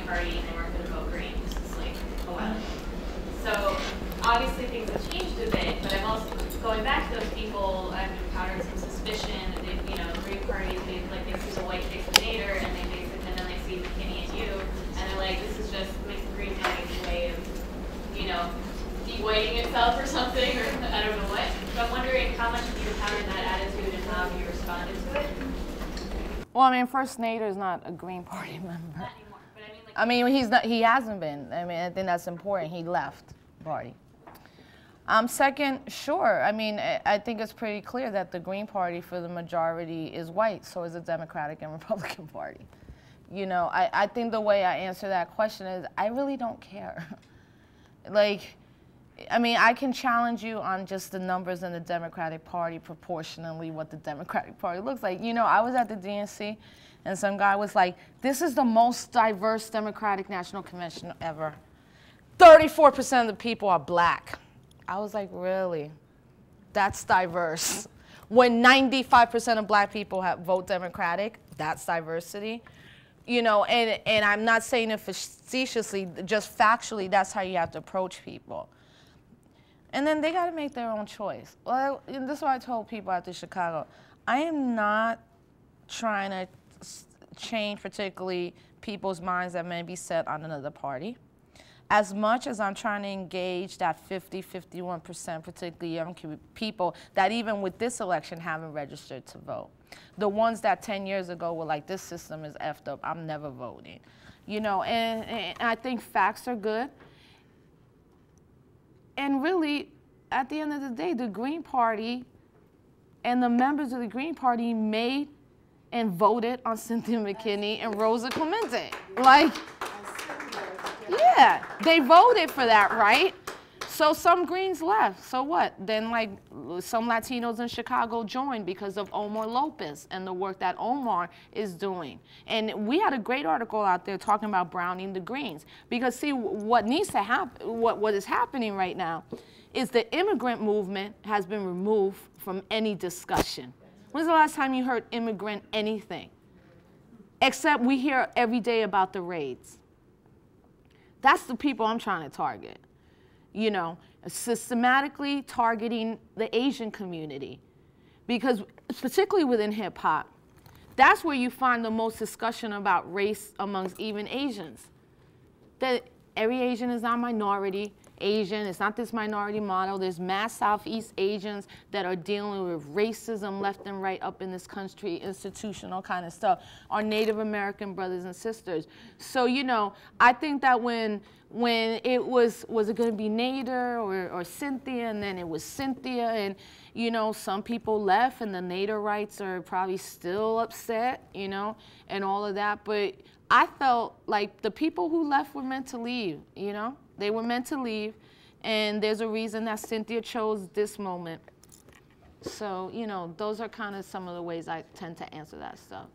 Party and they weren't going to vote Green. This is like a while ago. So obviously things have changed a bit, but I'm also going back to those people. I've encountered some suspicion that they, you know, Green Party, they see the white face of Nader, and then they see McKinney and you, and they're like, this is just the Green Party's way of, you know, de-whiting itself or something, or I don't know what. So I'm wondering how much have you encountered that attitude and how have you responded to it? Well, I mean, first, Nader's not a Green Party member. Not anymore, but I mean, like, I mean, he's not. He hasn't been. I mean, I think that's important. He left the party. Second, sure. I mean, I think it's pretty clear that the Green Party, for the majority, is white. So is the Democratic and Republican Party. You know, I think the way I answer that question is I really don't care. Like, I mean, I can challenge you on just the numbers in the Democratic Party proportionally what the Democratic Party looks like. You know, I was at the DNC and some guy was like, this is the most diverse Democratic National Convention ever. 34% of the people are black. I was like, really? That's diverse. When 95% of black people vote Democratic, that's diversity. You know, and I'm not saying it facetiously, just factually, that's how you have to approach people. And then they got to make their own choice. Well, this is what I told people after Chicago. I am not trying to change particularly people's minds that may be set on another party. As much as I'm trying to engage that 51%, particularly young people that even with this election haven't registered to vote. The ones that 10 years ago were like, this system is effed up, I'm never voting. You know, and I think facts are good. And really, at the end of the day, the Green Party and the members of the Green Party made and voted on Cynthia McKinney and Rosa Clemente. Like, yeah, they voted for that, right? So some Greens left. So what? Then like some Latinos in Chicago joined because of Omar Lopez and the work that Omar is doing. And we had a great article out there talking about browning the Greens. Because see, what needs to happen, what is happening right now is the immigrant movement has been removed from any discussion. When's the last time you heard immigrant anything? Except we hear every day about the raids. That's the people I'm trying to target. You know, systematically targeting the Asian community. Because particularly within hip hop, that's where you find the most discussion about race amongst even Asians. That every Asian is not minority Asian, it's not this minority model. There's mass Southeast Asians that are dealing with racism left and right up in this country, institutional kind of stuff. Our Native American brothers and sisters. So, you know, I think that when it was it going to be Nader or Cynthia, and then it was Cynthia, and, you know, some people left, and the Naderites are probably still upset, you know, and all of that. But I felt like the people who left were meant to leave, you know? They were meant to leave, and there's a reason that Cynthia chose this moment. So, you know, those are kind of some of the ways I tend to answer that stuff.